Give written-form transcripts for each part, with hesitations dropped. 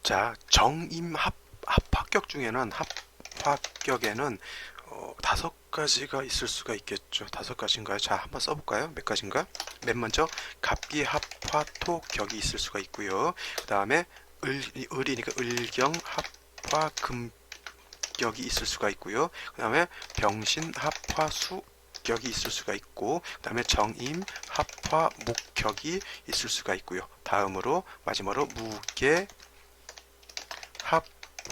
자, 합합격 중에는 합합격에는 다섯 가지가 있을 수가 있겠죠. 다섯 가지인가요? 자, 한번 써볼까요? 몇 가지인가? 맨 먼저 갑기, 합화, 토, 격이 있을 수가 있고요. 그 다음에 을이니까 을경, 합화, 금격이 있을 수가 있고요. 그 다음에 병신, 합화, 수, 격이 있을 수가 있고, 그 다음에 정임, 합화, 목격이 있을 수가 있고요. 다음으로 마지막으로 무게,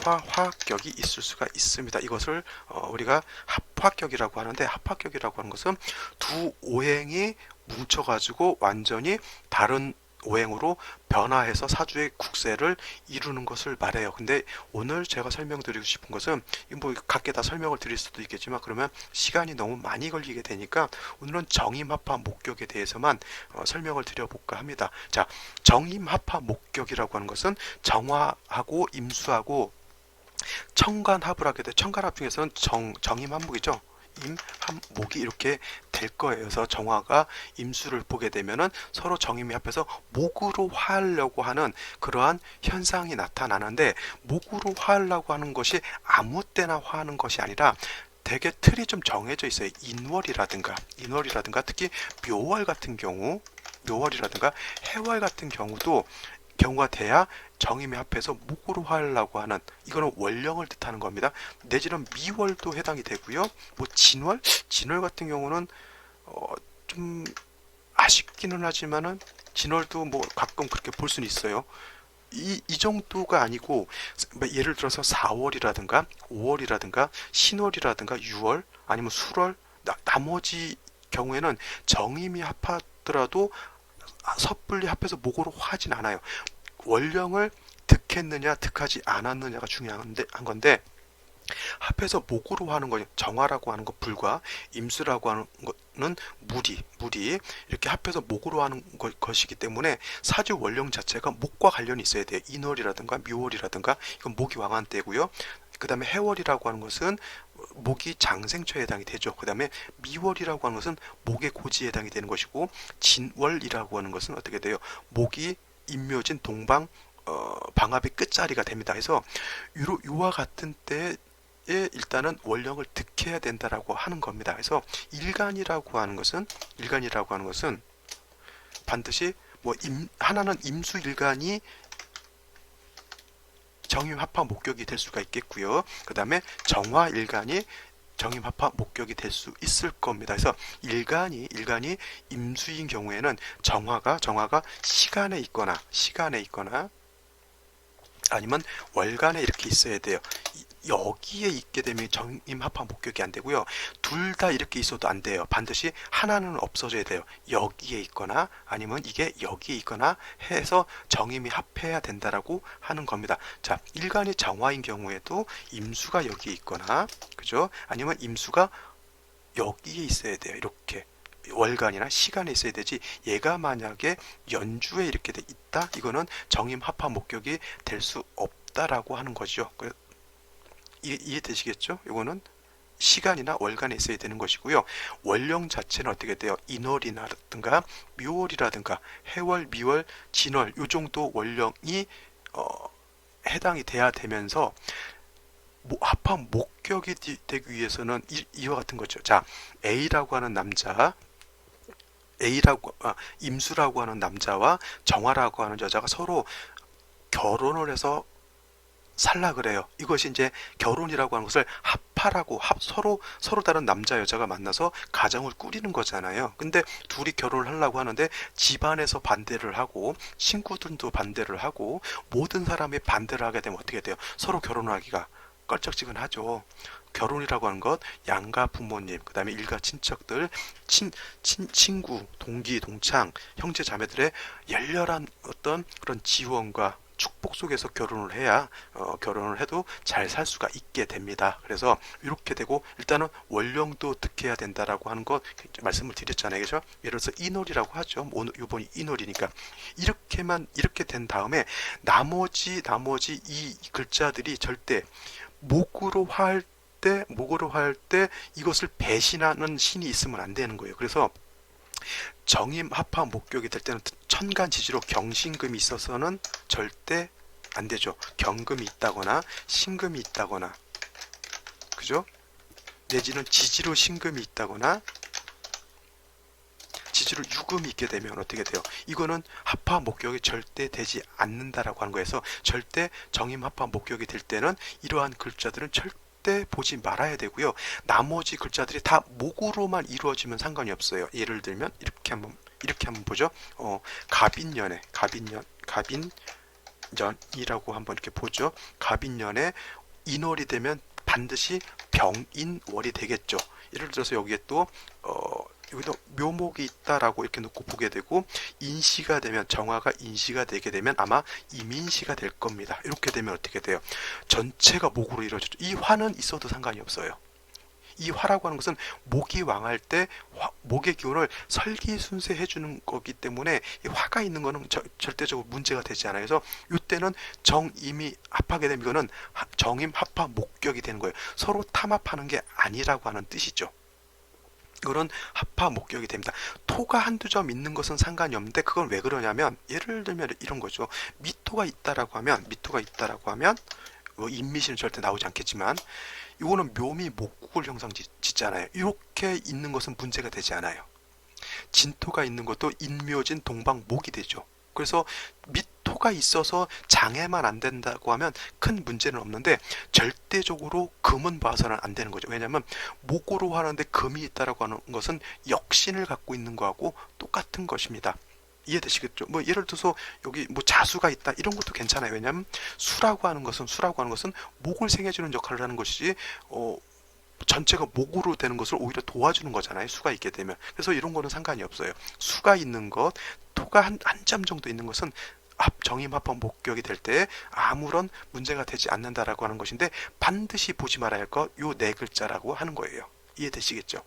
합화격이 있을 수가 있습니다. 이것을 우리가 합화격이라고 하는데, 합화격이라고 하는 것은 두 오행이 뭉쳐가지고 완전히 다른 오행으로 변화해서 사주의 국세를 이루는 것을 말해요. 근데 오늘 제가 설명드리고 싶은 것은 뭐 각기 다 설명을 드릴 수도 있겠지만 그러면 시간이 너무 많이 걸리게 되니까 오늘은 정임합화 목격에 대해서만 설명을 드려볼까 합니다. 자, 정임합화 목격이라고 하는 것은 정화하고 임수하고 청간합을 하게 돼. 청간합 중에서는 정임합목이죠. 임합목이 이렇게 될 거예요. 그래서 정화가 임수를 보게 되면은 서로 정임이 합해서 목으로 화하려고 하는 그러한 현상이 나타나는데, 목으로 화하려고 하는 것이 아무 때나 화하는 것이 아니라 되게 틀이 좀 정해져 있어요. 인월이라든가 특히 묘월 같은 경우, 묘월이라든가 해월 같은 경우가 돼야 정임이 합해서 목으로 화하려고 하는, 이거는 월령을 뜻하는 겁니다. 내지는 미월도 해당이 되고요. 뭐 진월 같은 경우는 좀 아쉽기는 하지만은 진월도 뭐 가끔 그렇게 볼 수는 있어요. 이 정도가 아니고 예를 들어서 4월이라든가 5월이라든가 신월이라든가 6월 아니면 술월, 나머지 경우에는 정임이 합하더라도 섣불리 합해서 목으로 화하진 않아요. 원령을 득했느냐 득하지 않았느냐가 중요한 건데, 합해서 목으로 하는 거, 정화라고 하는 것 불과, 임수라고 하는 거는 무리 이렇게 합해서 목으로 하는 것이기 때문에 사주 원령 자체가 목과 관련이 있어야 돼요. 인월이라든가 묘월이라든가 이건 목이 왕한 때고요. 그 다음에 해월이라고 하는 것은 목이 장생초에 해당이 되죠. 그 다음에 미월이라고 하는 것은 목의 고지에 해당이 되는 것이고, 진월이라고 하는 것은 어떻게 돼요? 목이 임묘진 동방 방압의 끝자리가 됩니다. 그래서 요와 같은 때에 일단은 원령을 득해야 된다라고 하는 겁니다. 그래서 일간이라고 하는 것은 반드시 하나는 임수일간이 정임합화 목격이 될 수가 있겠고요. 그 다음에 정화일간이 정임합화 목격이 될 수 있을 겁니다. 그래서 일간이 임수인 경우에는 정화가 시간에 있거나 아니면 월간에 이렇게 있어야 돼요. 여기에 있게 되면 정임합화 목격이 안 되고요. 둘 다 이렇게 있어도 안 돼요. 반드시 하나는 없어져야 돼요. 여기에 있거나 아니면 이게 여기에 있거나 해서 정임이 합해야 된다라고 하는 겁니다. 자, 일간이 정화인 경우에도 임수가 여기에 있거나, 그죠? 아니면 임수가 여기에 있어야 돼요. 이렇게 월간이나 시간에 있어야 되지, 얘가 만약에 연주에 이렇게 돼 있다, 이거는 정임합화 목격이 될 수 없다라고 하는 거죠. 이해되시겠죠? 이거는 시간이나 월간에 있어야 되는 것이고요. 월령 자체는 어떻게 돼요? 인월이라든가 묘월이라든가 해월, 미월, 진월 요 정도 월령이 해당이 돼야 되면서 합한 목격이 되기 위해서는 이와 같은 거죠. 자, A라고 하는 남자, 임수라고 하는 남자와 정화라고 하는 여자가 서로 결혼을 해서 살라 그래요. 이것이 이제 결혼이라고 하는 것을 합하라고, 서로 다른 남자 여자가 만나서 가정을 꾸리는 거잖아요. 근데 둘이 결혼을 하려고 하는데 집안에서 반대를 하고 친구들도 반대를 하고 모든 사람이 반대를 하게 되면 어떻게 돼요? 서로 결혼하기가 껄쩍지근하죠. 결혼이라고 하는 것, 양가 부모님, 그 다음에 일가 친척들, 친구, 동기, 동창, 형제 자매들의 열렬한 어떤 그런 지원과 축복 속에서 결혼을 해야 결혼을 해도 잘 살 수가 있게 됩니다. 그래서 이렇게 되고, 일단은 원령도 득해야 된다라고 하는 것 말씀을 드렸잖아요. 그죠? 예를 들어서 인월이라고 하죠. 오늘 이번이 인월이니까 이렇게 된 다음에 나머지 이 글자들이 절대 목으로 할 때 이것을 배신하는 신이 있으면 안 되는 거예요. 그래서 정임 합화 목격이 될 때는 천간지지로 경신금이 있어서는 절대 안 되죠. 경금이 있다거나 신금이 있다거나, 그죠? 내지는 지지로 신금이 있다거나 지지로 유금이 있게 되면 어떻게 돼요? 이거는 합파 목격이 절대 되지 않는다라고 하는 거에서, 절대 정임 합파 목격이 될 때는 이러한 글자들은 절대 보지 말아야 되고요. 나머지 글자들이 다 목으로만 이루어지면 상관이 없어요. 예를 들면 이렇게 한번 보죠. 갑인년이라고 한번 이렇게 보죠. 갑인년에 인월이 되면 반드시 병인월이 되겠죠. 예를 들어서 여기에 또 여기도 묘목이 있다라고 이렇게 놓고 보게 되고, 인시가 되면, 정화가 인시가 되게 되면 아마 이민시가 될 겁니다. 이렇게 되면 어떻게 돼요? 전체가 목으로 이루어졌죠. 이 화는 있어도 상관이 없어요. 이 화라고 하는 것은 목이 왕할 때 목의 기운을 설기순쇄해 주는 거기 때문에, 이 화가 있는 거는 절대적으로 문제가 되지 않아요. 그래서 이때는 정임이 합하게 되면 이거는 정임 합파 목격이 되는 거예요. 서로 탐합하는 게 아니라고 하는 뜻이죠. 이거는 합파 목격이 됩니다. 토가 한두 점 있는 것은 상관이 없는데, 그건 왜 그러냐면, 예를 들면 이런 거죠. 미토가 있다라고 하면 인미시는 절대 나오지 않겠지만, 이거는 묘미 목국을 형상 짓잖아요. 이렇게 있는 것은 문제가 되지 않아요. 진토가 있는 것도 인묘진 동방목이 되죠. 그래서 미토가 있어서 장애만 안 된다고 하면 큰 문제는 없는데, 절대적으로 금은 봐서는 안 되는 거죠. 왜냐하면 목으로 하는데 금이 있다라고 하는 것은 역신을 갖고 있는 거하고 똑같은 것입니다. 이해되시겠죠? 뭐 예를 들어서 여기 뭐 자수가 있다 이런 것도 괜찮아요. 왜냐하면 수라고 하는 것은 목을 생해주는 역할을 하는 것이지, 전체가 목으로 되는 것을 오히려 도와주는 거잖아요. 수가 있게 되면. 그래서 이런 거는 상관이 없어요. 수가 있는 것, 토가 한 점 정도 있는 것은 정임 합파 목격이 될 때 아무런 문제가 되지 않는다라고 하는 것인데, 반드시 보지 말아야 할 것 요 네 글자라고 하는 거예요. 이해되시겠죠?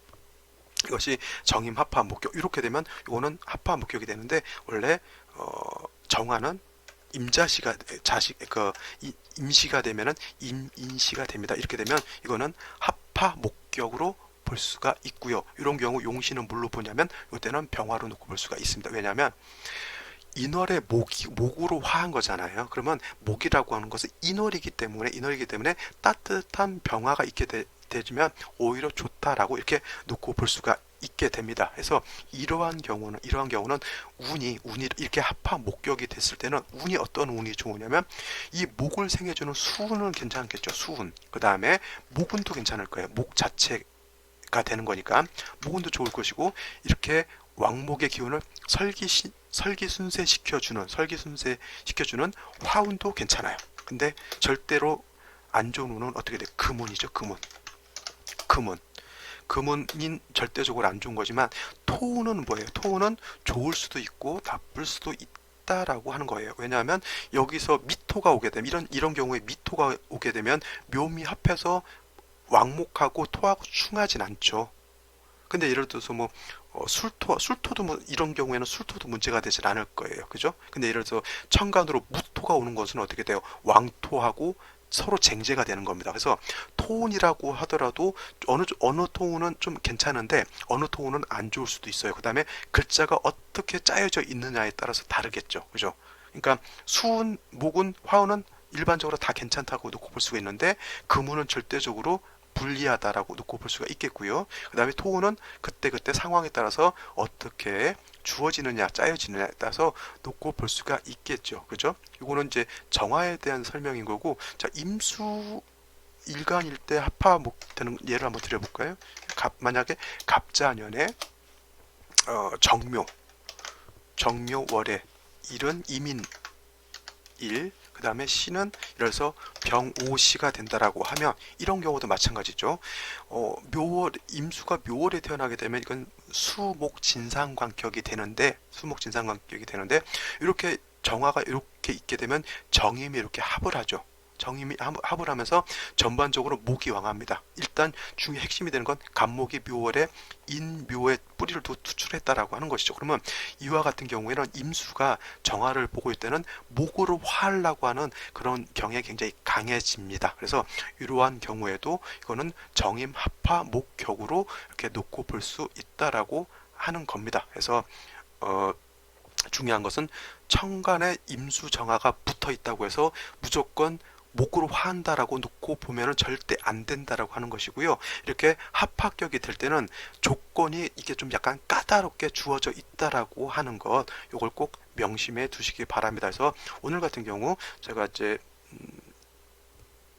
이것이 정임 합파 목격. 이렇게 되면 이거는 합파 목격이 되는데, 원래 정화는 임자시가 임시가 되면은 임인시가 됩니다. 이렇게 되면 이거는 합파 목격으로 볼 수가 있고요. 이런 경우 용시는 뭘로 보냐면, 이때는 병화로 놓고 볼 수가 있습니다. 왜냐하면 인월의 목으로 화한 거잖아요. 그러면 목이라고 하는 것은 인월이기 때문에 따뜻한 병화가 있게 되면 오히려 좋다라고 이렇게 놓고 볼 수가 있게 됩니다. 그래서 이러한 경우는 운이 이렇게 합파 목격이 됐을 때는 운이 어떤 운이 좋으냐면, 이 목을 생해주는 수운은 괜찮겠죠. 수운. 그 다음에 목운도 괜찮을 거예요. 목 자체가 되는 거니까 목운도 좋을 것이고, 이렇게 왕목의 기운을 설기순쇄 시켜주는 화운도 괜찮아요. 근데 절대로 안 좋은 운은 어떻게 돼? 금운이죠. 금운인 절대적으로 안 좋은 거지만, 토운은 뭐예요? 토운은 좋을 수도 있고 나쁠 수도 있다라고 하는 거예요. 왜냐하면 여기서 미토가 오게 되면, 이런 경우에 미토가 오게 되면 묘미 합해서 왕목하고 토하고 충하진 않죠. 근데 예를 들어서 뭐 술토도 뭐 이런 경우에는 술토도 문제가 되진 않을 거예요. 그죠? 근데 예를 들어서 천간으로 무토가 오는 것은 어떻게 돼요? 왕토하고 서로 쟁제가 되는 겁니다. 그래서 토운이라고 하더라도 어느 토운은 좀 괜찮은데 어느 토운은 안 좋을 수도 있어요. 그 다음에 글자가 어떻게 짜여져 있느냐에 따라서 다르겠죠. 그죠? 그러니까 수운, 목운, 화운은 일반적으로 다 괜찮다고 놓고 볼 수가 있는데, 금운은 절대적으로 불리하다라고 놓고 볼 수가 있겠고요. 그 다음에 토운은 그때그때 상황에 따라서 어떻게 주어지느냐, 짜여지느냐에 따라서 놓고 볼 수가 있겠죠. 그죠? 이거는 이제 정화에 대한 설명인 거고, 자, 임수 일간일 때 합파 되는 예를 한번 드려볼까요? 만약에 갑자년에 정묘월에 일은 이민일, 그 다음에 시는 이래서 병오시가 된다라고 하면, 이런 경우도 마찬가지죠. 임수가 묘월에 태어나게 되면 이건 수목진상관격이 되는데, 이렇게 정화가 이렇게 있게 되면 정임이 이렇게 합을 하죠. 정임이 합을 하면서 전반적으로 목이 왕합니다. 일단 중에 핵심이 되는 건 간목이 묘월에 인묘의 뿌리를 투출했다라고 하는 것이죠. 그러면 이와 같은 경우에는 임수가 정화를 보고 있을 때는 목으로 화하려고 하는 그런 경향이 굉장히 강해집니다. 그래서 이러한 경우에도 이거는 정임 합파 목격으로 이렇게 놓고 볼 수 있다라고 하는 겁니다. 그래서 중요한 것은 청간에 임수정화가 붙어 있다고 해서 무조건 목으로 화한다라고 놓고 보면은 절대 안 된다라고 하는 것이고요. 이렇게 합합격이 될 때는 조건이 이게 좀 약간 까다롭게 주어져 있다라고 하는 것, 요걸 꼭 명심해 두시기 바랍니다. 그래서 오늘 같은 경우 제가 이제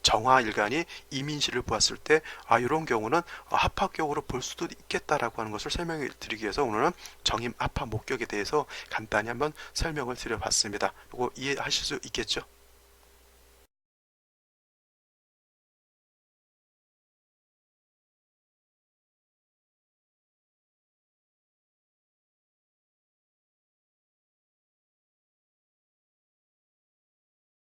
정화일간이 이민시를 보았을 때 이런 경우는 합합격으로 볼 수도 있겠다라고 하는 것을 설명해 드리기 위해서 오늘은 정임 합합목격에 대해서 간단히 한번 설명을 드려봤습니다. 이거 이해하실 수 있겠죠?